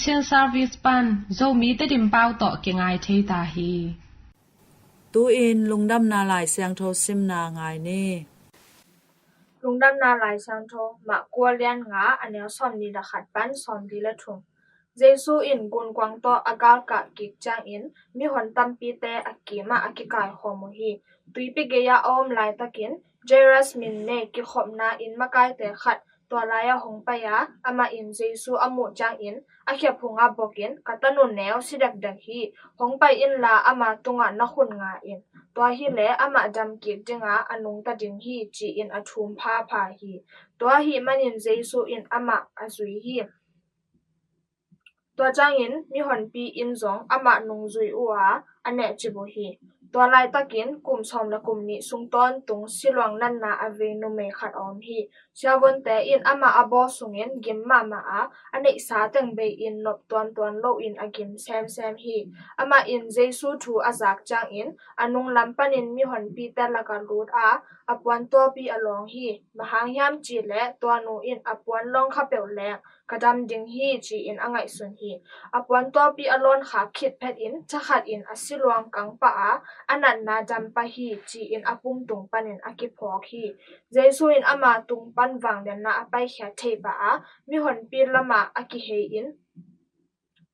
chill service pan zo mi te dim pau to ke ngai thei ta hi tu in lungdam na lai siang tho sim na ngai ni lungdam na lai sang tho ma kwa lian nga anel som ni da khat pan som di la thum Jesu in gun kwang to agal ka ki chang in mi hon tam pi te akima akikai khomo hi tuipi ge ya om lai takin Jairus min ne ki khopna in makai te khat to laya hong pa ya ama in Jesu amu chang in akhya phunga bokin katanu neo sidak dak hi hong pa in la ama tunga na khun nga in to hi le ama dam ki dinga anung ta ding hi chi in athum pha pha hi to hi manin Jesu in ama azui hiตัวจ้างอินมีหอนปีอินสองอามานุงจุยอัวอันเนจิบุฮีตัวลายตะกินกลุ่มชอมและกลุ่มนี้สุงต้นตุงสิลวงนันนาอเวนุเมขัดออมฮีเช้าวันแต่อินอามาอบอสุงอินกิมมาอันเนสาตังเบอินนบตวนโลอินอกิมแซมฮีอามาอินเจสูทูอาจากจ้างอินอนุงลำปันินมีหอนปีแต่ละกันรูดอปวนตัวปีอลองฮีมหางยามจีและตัวนูอินอปวนลองขับเปลแรงกระดำดิงฮีจีอินอ่างไงสุนฮีอปวนตัวปีอลอนขาคิดเพดอินจะขัดอินอสิลวงกังปะอันนั้นนาจำปะฮีจีอินอปุ่มตุงปันินอากิพอฮีเจสุอินอามาตุงปันวังเดนนาอไปแค่เทปะมีหอนปีละมาอากิเฮอิน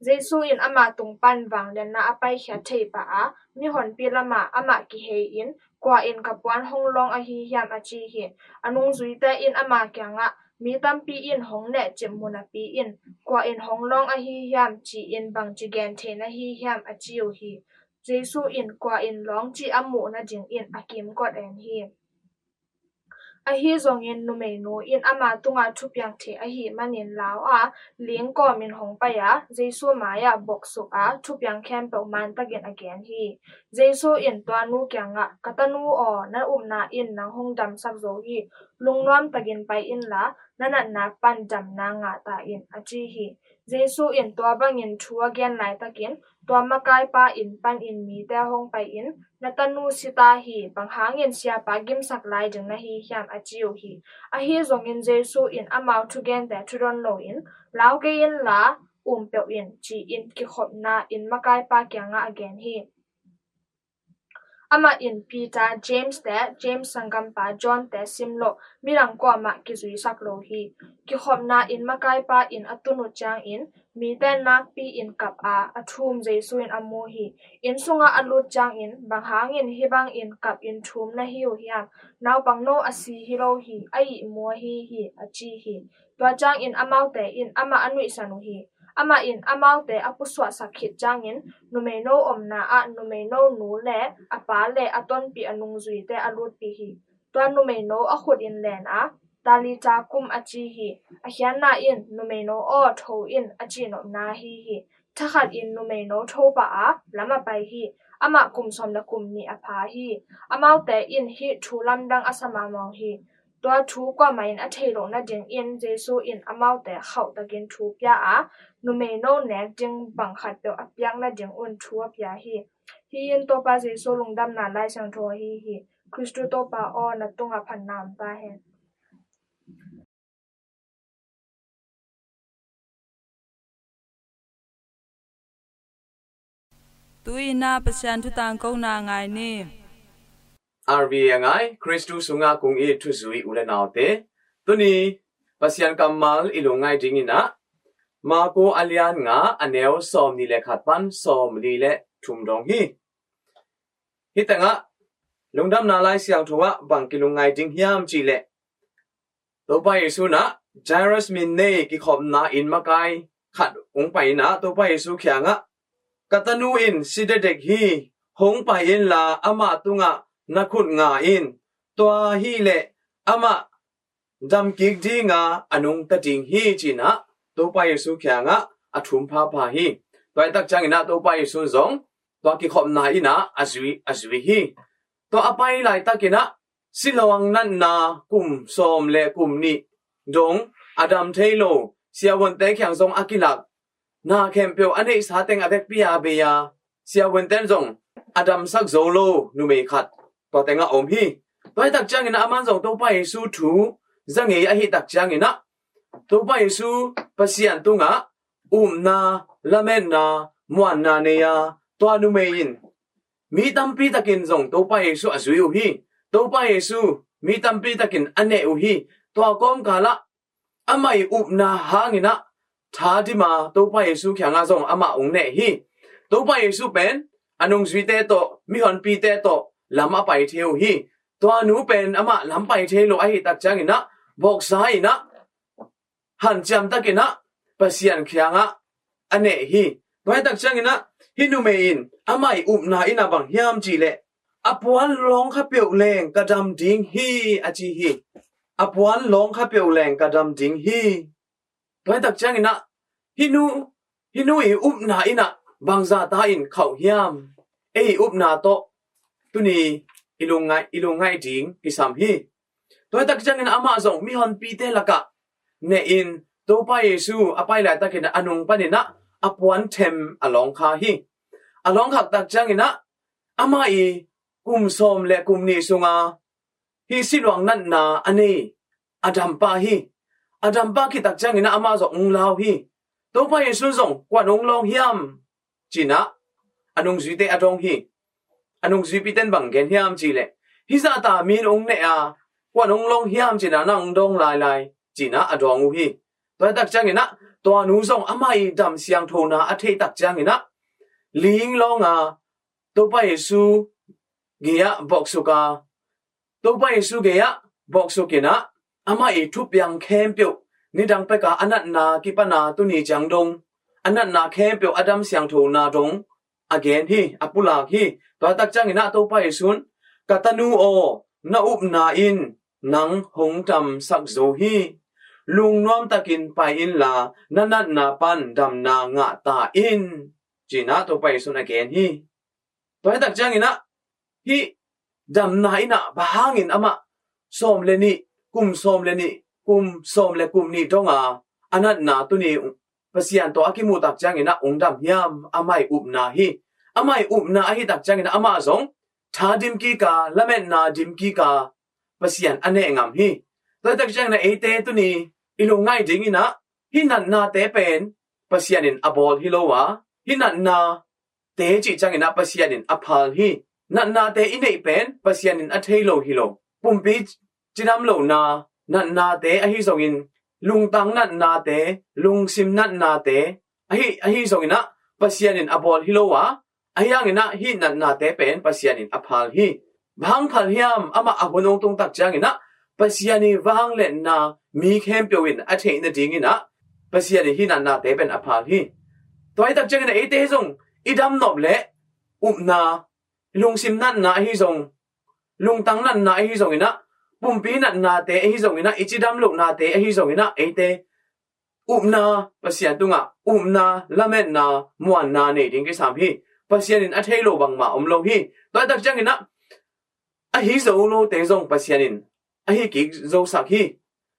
เจสุอินอามาตุงปันวังเดนนาอไปแค่เทปะมีหอนปีละมาอามากิเฮอินกว่าอินกับวันห้องลองอหิยามอจีฮีอนุงซุยแต่อินอามาแกงมีตั้มปีอินหงเนจิมมุนปีอินกว่าอินหงลองอหิยามจีอินบังจีแกนเทนอหิยามอจิโอฮีเจสุอินกว่าอินลองจีอมูนะจิงอินอากิมกอดแอนฮีอหิซงอินนุเมนูอินอามาตุงาทุบยังเทอหิมันินลาวเลี้ยงก่อมินหงไปเจสุมายาบอกสุทุบยังแคมเปลมันตะเกนอแกนฮีเจสุอินตัวนูแกงกะตะนูนั่นนาอินนางหงดำสักโซฮีลุงน้อมตะเกนไปอินละนั่นนาปันจำนางตาอินอจีฮีเจสุอินตัวบังอินชัวแกนไหลตะเกนตัวมากายปาอินปันอินมีแต่หงไปอินนัตนูสิตาฮีบังหางอินเสียปากิมสักไลจึงนะฮียามอจิโอฮีฮีซงอินเจสุอินอามาวทุเกนแต่ทุดอนโลอินลาวเกอินละเปียวอินจีอินกิขบนาอินมากายปาเกียงอแกนฮีama in Peter James te James sangam pa John te simlo mirang ko ama ki zui saklo hi ki khomna in makai pa in atunu chang in mi te nak pi in kap athum jesu in amu hi in sunga alut chang in banghang in hibang in kap in thum na hiu hiam naw pangno asi hiro hi ai mo hi achi hi to chang in amau te in ama anui sanu hi ama in amau te apuswa sakhit changin numeno omna numeno nu le apa le aton pi anung zui te alut pi hi to numeno a khut in len tali cha kum achi hi a hian na in numeno o tho in achi no na hi thakhat in numeno tho pa lama pai hi ama kum som la kum ni apha hi amau te in hi thulam dang asama mau hiตัวทูกว่ามันอัธยโลนะจึงอินเจสูอินอามาวแต่เขาตะกินทูปยานุเมโนแนกจึงบังคัดเปียวอับยังนะจึงอุ่นทัวปยาฮีอินตัวปาเจสูลงดำนาไล่สังทัวฮีคริสตุตัวปาอ้อนะตุงอพันนามตาเฮตุยนาประชันทุตังกงนาไงนี่RBNI Christu sunga kung I tuzui ulanaute tuni pasian kamal ilungai dingina mako alian nga aneo som ni le khatpan som li le thumdong hi hitanga lungdam na lai siang thowa bangkilungai ding hiam chi le to pa yesu na Jairus min ne ki khom na in makai khat ung pai na to pa yesu khyanga katanu in sidedek hi hong pai in la ama tunga nakut nga in toa hi le ama dam kik di nga anung ta ding hi china to pa yesu kya nga athum pha pha hi toy tak chang ina to pa yesu zong to ki khom na ina azwi hi to apai lai takina silawang nan na kum som le kum ni dong adam thailo siawon te khyang zong akilak na khempyo ane sa teng avek pia beya siawon ten zong adam sak zolo nume khat to tenga om hi toy tak chang ina aman zong to pa yesu thu zange a hi tak chang ina to pa yesu pasian tunga นาละเมนนามวนนาเนียตัวนุเมยินมีตัมปีตะกินส่งตัวไปเยซูอสุยอุฮีตัวไปเยซูมีตัมปีตะกินอันเนอุฮีตัวก้มกาละอามาอุนาหางินะท้าที่มาตัวไปเยซูแข่งอาส่งอามาองเนฮีตัวไปเยซูเป็นอนุสวิเตโตมีหอนปีเตโตลำอาไปเทวฮีตัวหนูเป็นอามาลำไปเทโลไอตักจังนะบอกสายนะหันจำตะกินะปัสยันแข่งอันเนฮีตัวตักจังนะฮินุเมอินอามาอุนาอินาบังยามจีเลอปวันลองขับเปียวแรงกระดำดิงฮีอาจีฮีอปวันลองขับเปียวแรงกระดำดิงฮีตัวตักจังนะฮินูอุนาอินะบางซาตาอินเขายามอุนาโตตุนีอิลงไงดิงกิสามฮีตัวตักจังนะอามาส่งมีฮอนปีเตละกะเนอินตัวไปเยซูอไปหลายตะกินะอนุงปะเนนะอปวันเทมอลองคาฮีอลองขักตักจังนะอามากุมสมและกุมนีสุงาฮีสิลวงนั่นนาอันนี้อดัมปาคิตักจังนะอามาส่งลาวฮีตัวไปเยซูส่งกว่าองลองยามจีนะอนุงจุยเตอดองฮีอนุงจุยปิเตนบังเกนยามจีเลฮิซาตามีนองเนกว่าองลองยามจีนะนังดองลายจีนะอดองฮีตัวตักจังนะตัวนูส่งอามาดำเสียงโทนาอเทตักจังนะลิงลองตัวไปเยซูเกียบอกสุกาตัวไปเยซูเกียบอกสุกินะอามาทุบยังเข้มเปียวนี่ดังไปกาอนัตนากิปนาตุนีจังดงอนัตนาเข้มเปียวอดัมเสียงโทนาดงagain hi apula hi to tak chang ina to pa isun katanu o na up na in nang hong tam sak zo hi lung nom takin pa in la nanat na pan dam na nga ta in jina to pa isun again hi to tak chang ina hi dam na ina bahangin ama som le ni kum som le ni donga anat na tu ni pasian to akimu tak chang ina ongdam yam amai upna hi tak chang ina ama zong tha dim ki ka lamen na dim ki ka pasian ane ngam hi to tak chang na ate tu ni ilungai ding ina hinan na te pen pasianin abol hilowa hinan na te chi chang ina pasianin aphal hi nan na te inei pen pasianin athelo hilo pumpi chinam lo na te ahi zongin lung tang na te lung sim na te ahi zongina pasianin abol hilowa ayangina hi na te pen pasianin aphal hi bhang phal hiam ama abonong tung tak changina pasiani wang le na mi khem pewin athe na dingina pasiani hi na te pen aphal hi toy tak changina ate zong idam nop le upna lung sim na hi zong lung tang na hi zongina pumpi na te hi zongina ichidam luk na te hi zongina ate upna pasian tunga upna lamen na muan na ne ding ke sam hi pasianin athelo bangma omlo hi toy tak changina a hi zo lo te zong pasianin a hi ki zo sak hi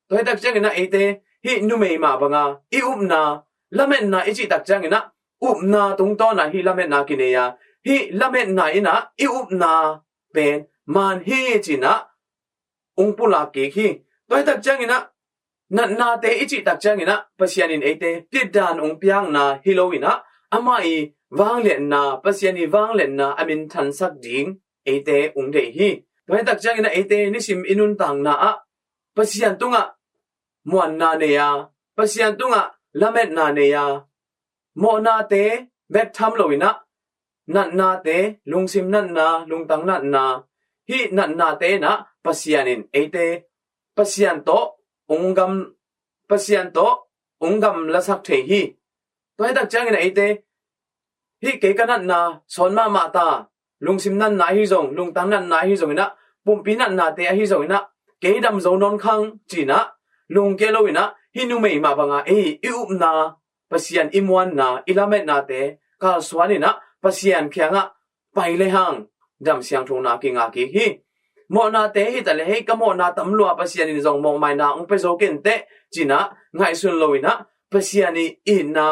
toy tak changina ate hi numei ma banga I upna lamen na ichi tak changina upna tung to na hi lamen na kineya hi lamen na ina I upna pen man hi china ungpula ke hi toy tak changina na te ichi tak changina pasianin ate pidan ung piang na hilowina amai wang len na pasiani wang len na amin than sak ding ate ung de hi toy tak changina ate nisim inun tang na pasian tunga muan na ne ya pasian tunga lamet na ne ya mo na te bet tham loina na te lungsim na lung tang na hi na te na pasianin ate pasian to ungam lasak the hi toy tak changina ate hi ke kanat na sonma ma ta lungsim na hi zong lung tang na hi zong ina pumpi na te hi zong ina ke dam zo non khang china lung ke loina hi nu mei ma banga I upna pasian imwan na ilamet na te ka swanina pasian khyanga paile hang dam siang thong na ki nga ki hi mo na te hi tale he ka mo na tam lua pasian in zong mong mai na ong pe zo ken te china ngai sun loina pasiani in na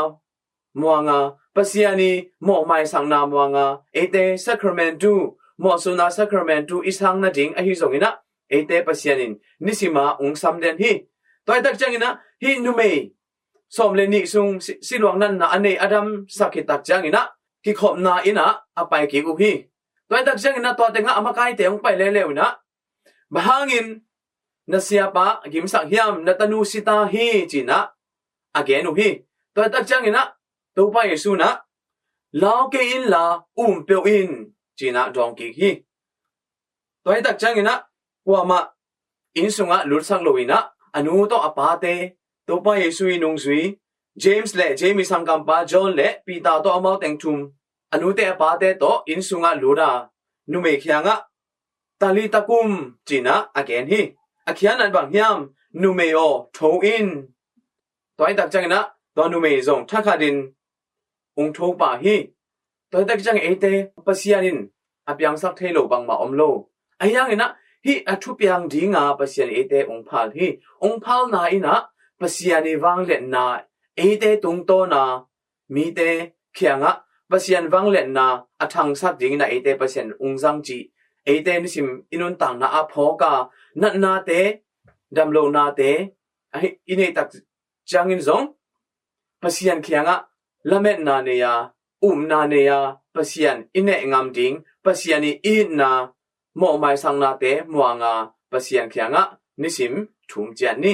muanga pasiani mo mai sang na muanga ate sacramentu mo suna sacramentu isang na ding a hi zong ina ate pasianin nisima ung sam den hi toy tak changina hi numei som le ni sung silwang nan na ane adam sakitak jang ina ki khom na ina apai ki ku hi toy tak jang ina to te nga amakai te ong pai le le na bahangin na siapa gim sak hiam na tanu sita hi china again u hi toy tak jang ina to pa yesu na lao ke in la pe in china dong ki hi toy tak jang ina wa ma in sunga lur sang lo ina anu to apate to pa yesu inong sui James le Jamie sangkampa John le Peter to amau teng thum anu te apate to in sunga lura nu me khyanga tali takum china again hi akhian an bang hiam nu me o tho in toy tak jang ina to nu me zong thakadin ong tho pa hi toy tak jang ete pasianin apyang sak thelo bang ma omlo ayang ina hi athu piang dinga pasian ete ong phal hi ong phal na ina pasiani wang le na ete tung to na mi te khianga pasian wang le na athang sak ding na ete pasian ung jang chi ete nisim inun tang na a phoka na na te damlo na te ai ine tak jangin zong pasian khianga lamet na ne ya na ne ya pasian ine ngam ding pasiani in na mo mai sang na te muanga pasian khianga nisim thum jan ni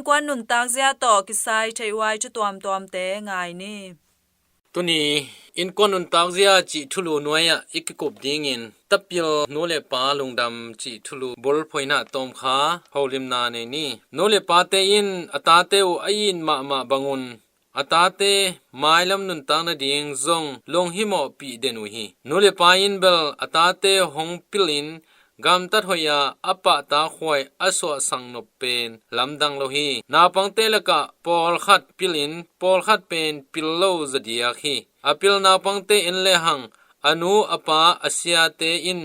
กวนนุนตากเสียต่อกิไซไทไว้จุตวมตอมเตงายนี่ตุนีอินกวนนุนตากเสียจิทุลูนวยะอิกกบดิงินตับเปียวโนเลปาลงดำจิทุลูบอลพอยนาตอมขาเฮาลิมนาเนนี่โนเลปาเตอินอตาเตวอายินมาบังุนอตาเตไม้ลำนุนตางนาดิงซงลงหิมอปีเดนุฮีโนเลปาอินเบลอตาเตหงปิลินกำตัดหอยาอปะตาขวยอสวสังนบเป็นลำดังโลหีนาปังเตลกะปอลขัดปิลินปอลขัดเป็นปิลโลซเดียคีอปิลนาปังเตอินเลหังอนุอปาอาเซียเตอิน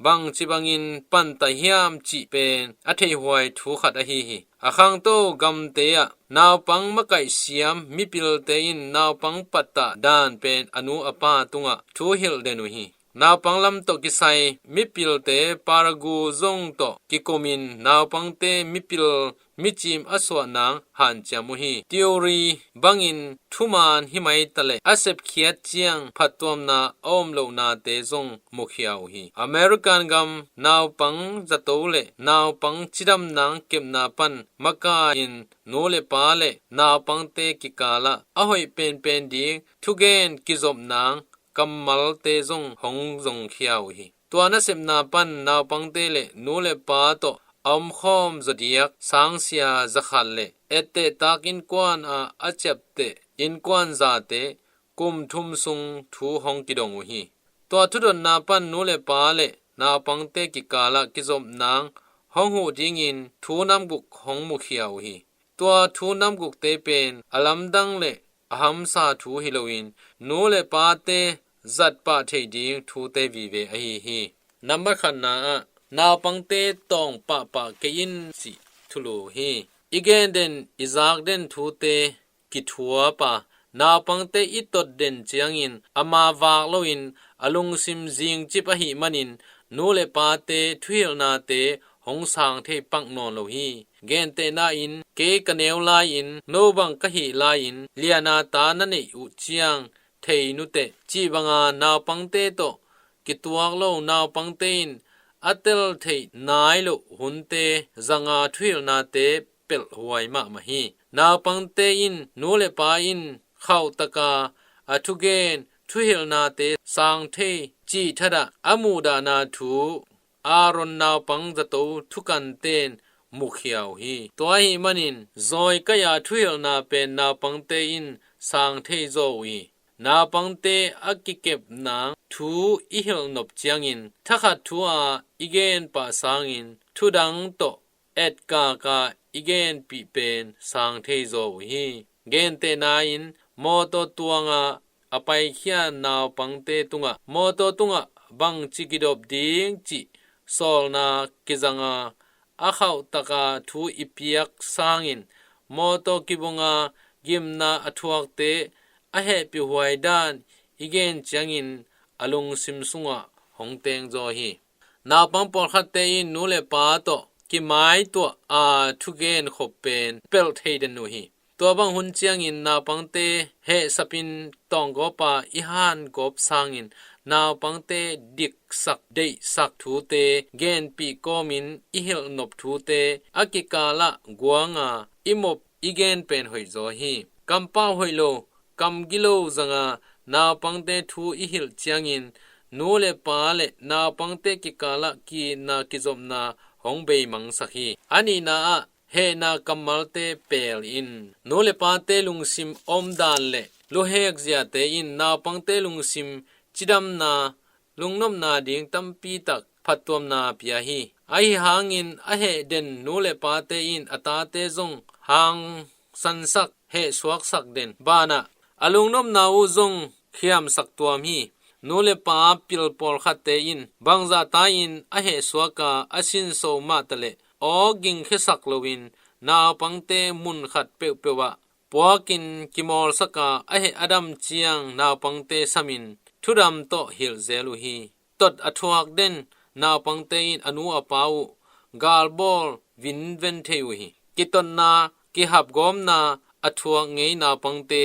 บังจิบังอินปันตะเฮียมจิเป็นอเทหวยทูขัดอหีฮีอาคังโตกำเตยนาวปังมะไก่เสียมมิปิลเตอินนาวปังปัตตะดานเป็นอนุอปาตุงะทูฮิลเดนุฮีนาปังลำโตกิไซมิปิลเตปารากูซงโตกิโกมินนาปังเตมิปิลมิจิมอสวนังหันจามุฮีทีโอรีบังอินทุมานหิไมตะเลอาเซบเขียดเจียงพัดตวมนาอมโลนาเตซงมุขยาวฮีอเมริกันกัมนาปังจะโตเลนาปังจิดัมนังเก็บนาปันมกาอินโนเลปาเลนาปังเตกิกาละอหอยเป็นดีทุเกนกิจบนางกัมมัลเตซงหงซงเขียวฮีตัวนั้นเสมนาปันนาปังเตเลโนเลปาโตอมขอมจดียกสังเสียจะขัดเลเอเตตักอินกวนอาเจ็บเตอินกวนซาเตกุมทุมซุงทูหงกิดงฮีตัวทุดนนาปันโนเลปาเลนาปังเตกิกาละกิจบนางหงหูดิงินทูน้ำกุกหงมุขยาวฮีตัวทูน้ำกุกเตเป็นอลัมดังเลอหัมซาทูฮิโลวินโนเลปาเตจัดปะเทดิงทูเตวีเวอฮีนัมเบอร์ขันนาปังเตตองปะเกยินสิทุลูฮีอีเกนเดนอิซากเดนทูเตกิทัวปะนาปังเตอิตดเดนเจียงอินอามาวากโลอินอลุงซิมจิงจิปะหิมันินนูเลปาเตทวิลนาเตหงสางเทปังนอนโลฮีเกนเตนาอินเกกเนวลาอินโนบังกะหิลาอินเลียนาตานันเนอุเจียงเทนุเตจีบังอานาปังเตโตกิตวากโลนาปังเตอินอัตเตลเทนายโลหุนเตจังอาทวิลนาเตเปิลหวยมะมะฮีนาปังเตอินโนเลปาอินเข้าตะกาอทุเกนทวิลนาเตสังเทจีทะดะอมูดานาทูอารอนนาปังจะโตทุกันเตนมุขยาวฮีตัวหิมันินซอยกะยาทวิลนาเป็นนาปังเตอินสังเทโซวีนาปังเตอักกิเก็บนางทูอิฮิลนบเจียงอินทักทัวอีเกนปะสางอินทุดังโตเอ็ดกากาอีเกนปีเป็นสังเทโซฮีเกนเตนาอินโมโตตัวงาอไปเขียนนาปังเตตุงะโมโตตุงะบังจิกิดอบดิงจิโซลนากิจังาอาเข้าตะกาทูอิเปียกสางอินโมโตกิบงากิมนาอทวกเตa he pi huai dan igen changin alung sim sunga hongteng zo hi na pang por khat te in nu le pa to ki mai to a thugen khopen pel theiden nu hi to bang hun changin na pang te he sapin tong go pa i han gop sangin na pang te dik sak dei sak thu te gen pi komin i hil nop thu te akikala guanga imop igen pen hoi zo hi kampa hoilo kam gilo zanga na pangte thu I hil chiangin no le pa le na pangte ki kala ki na ki zomna hongbei mang sakhi ani na he na kamalte pel in no le pa te lungsim om dan le lo hek zia te in na pangte lungsim chidam na lungnom na ding tampi tak phatom na pia hi ai hangin a he den no le pa te in ata te zong hang sansak he suak sak den bana alung nom nau zong khiam sak tuam hi nole pa pil por khatte in bangza ta in a he suaka asin so ma tale o ging khe sak lowin na pangte mun khat pe pewa poakin kimol saka a he adam chiang na pangte samin thuram to hil zelu hi tot athuak den na pangte in anu apau galbol vin ven theu hi kiton na ki hab gom na athuak ngei na pangte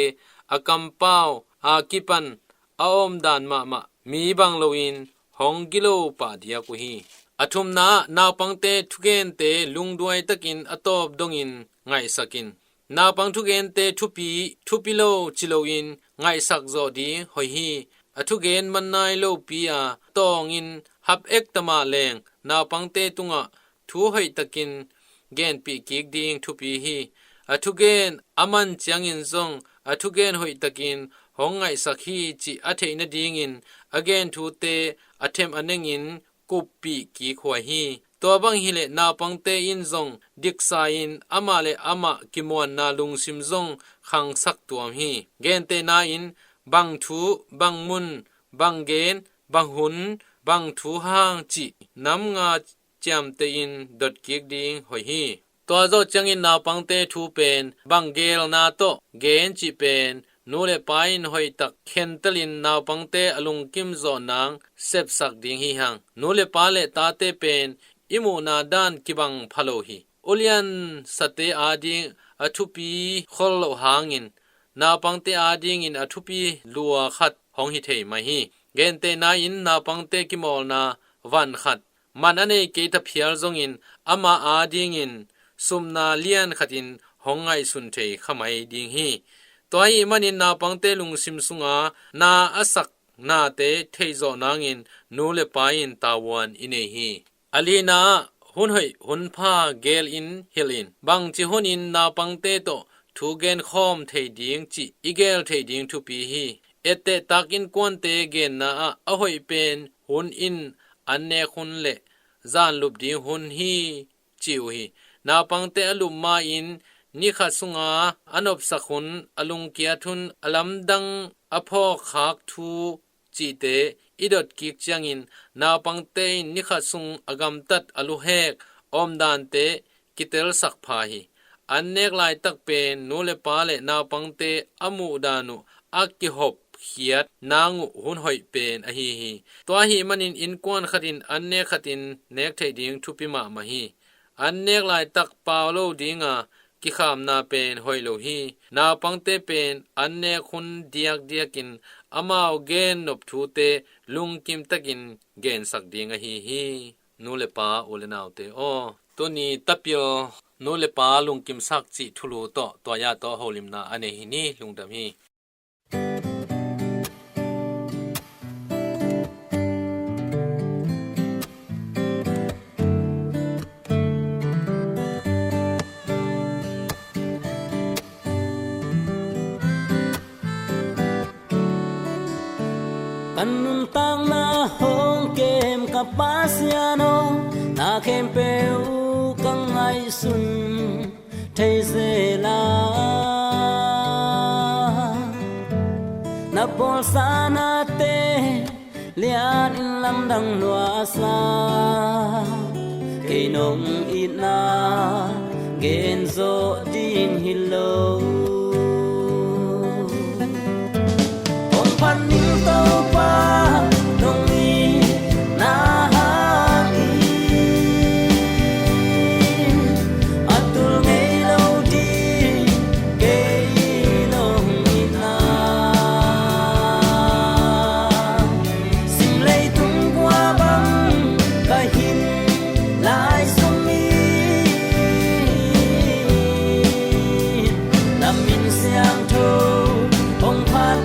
akampao akipan aom dan ma mi bang loin hong gilo pa dia ku hi athum na pangte thugen te lungduai takin atop dongin ไงสักินนาปังทุกเอนเตทุปีโลจิโลอินไงสักโจดีหอยฮีอทุกเอนมันนายโลปีอาตองอินฮับเอกตมาเลงนาปังเตตุงะทูหอยตะกินเกนปีกิกดิงทุปีฮีอทุกเอนอามันจังอินซงอทุกเอนหอยตะกินหงไงสักฮีจิอาเทนดิงอินอเกนทูเตอาเทมอันเนงินกุปปีกิขวายฮีตัวบังฮิเลนาปังเตอินซงดิกซาอินอามาเลอามากิมวนนาลุงซิมซงขังสักตัวฮีเกนเตนาอินบังทูบังมุนบังเกนบังหุนบังทูหางจิน้ำงาจำเตอินดดกิกดิงหอยฮีตัวโจจังอินนาปังเตทูเป็นบังเกลนาโตเกนจิเป็นนูเลปายนหอยตักเข็นตลินนาปังเตอลุงกิมโซนางเซบสักดิงฮีหังนูเลปาเลตาเตเป็นอิมูนาดานกิบังพะโลฮีอุลยันสเตอาดิงอทุปีขอลโลหางอินนาปังเตอาดิงอินอทุปีลัวขัดหองฮิเทมาฮีเกนเตนาอินนาปังเตกิมอลนาวันขัดมันอันเอเกตเพียลซงอินอามาอาดิงอินสุมนาเลียนขัดอินหองไงสุนเทขมายดิงฮีตัวอีมันอินนาปังเตลุงซิมสุงานาอสักนาเตเทโจนางอินนูเลปายินตาวันอินเอฮีอลีนาหุนหอยหุนพาเกลอินเฮลินบังจิหุนอินนาปังเตโตทูเกนคอมเทดิงจิอีเกลเทดิงทุปีฮีเอเตตักอินกวนเตเกนนาอหอยเป็นหุนอินอันเนคุนเลจานลุบดิงหุนฮีจิวฮีนาปังเตอลุมมาอินนิขัดสุงาอนบสักหุนอลุงเกียทุนอลัมดังอพอขักทูจีเตอิดดกิกจังอินนาปังเตนิขัดสุงอากำตัดอลุเฮกอมดานเตกิเตลสักพาฮีอันเนกลายตักเป็นนูเลปาเลนาปังเตอมูดานุอักกิหบเขียดนางหุนหอยเป็นอฮีฮีตัวฮีมันอินกวนขัดินอันเนกขัดินเนกเทดิงทุปิมามาฮีอันเนกลายตักปาวโลดิงากิขามนาเป็นหอยโลฮีนาปังเตเป็นอันเนคุนเดียกกินอามาเอาเกนนบทูเตลุงกิมตะกินเกนสักดิงฮีนูเลปาโอเลนาวเตโอตัวนี้ตับเปียวนูเลปาลุงกิมสักจิทุลูโตตัวยาโตโฮลิมนาอันเนฮีนี่ลุงดำฮีกันนุนตังนาฮงเกมกับปาเซียโนนาเคมเปวกังไงสุนเทเซลานาปอลซานาเตเลียนอินลำดังนัวสลาเกนงอินาเกนโซดินฮิโลพันนิโตปานงอีนาหางอีอัตุลเงโลดีเกโลอีนาสิมเลยตุงกว่าบังกะหินลายสมีนำมินเสียงโทองพัด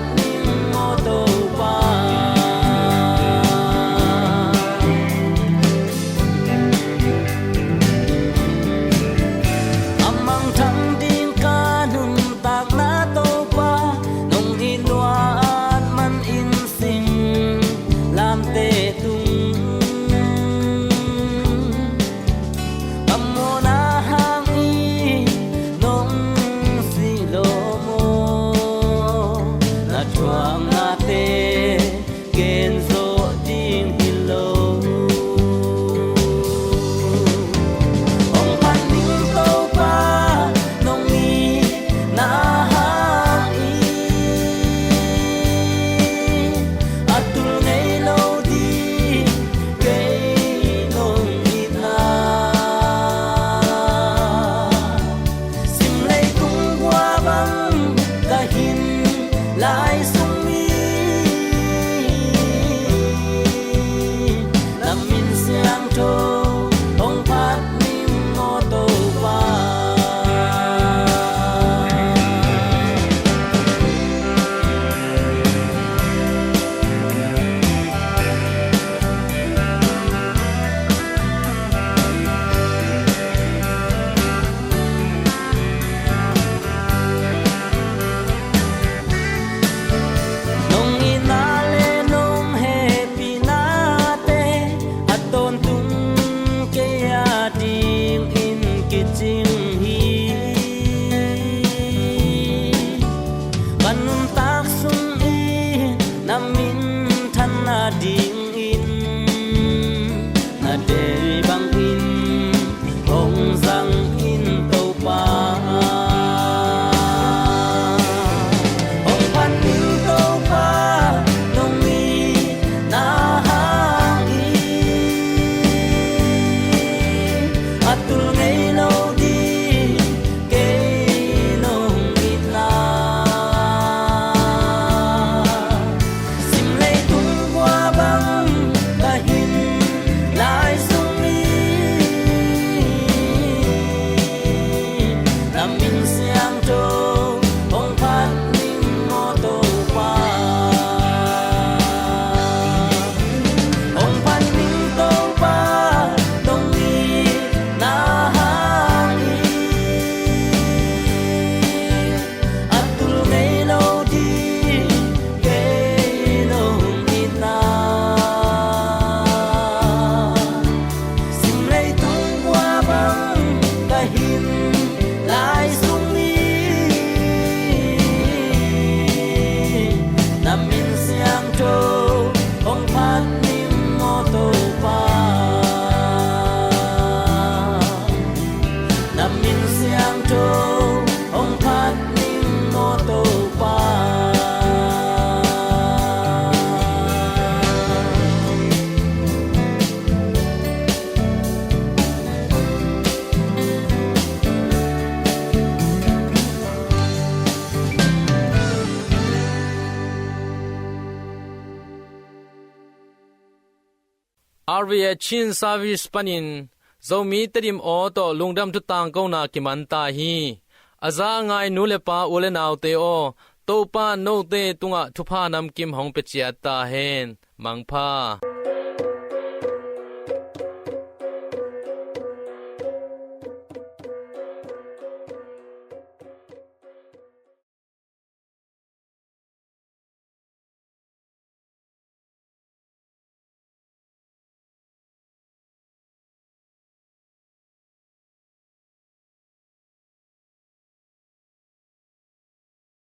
RVA Chin Service Panin Zomi Tedim O to Lungdam tu tang ko na kimanta hi Aza ngai nulepa ulenaw te o Topa no te tunga thupa nam kim hong pechia ta hen Mangpa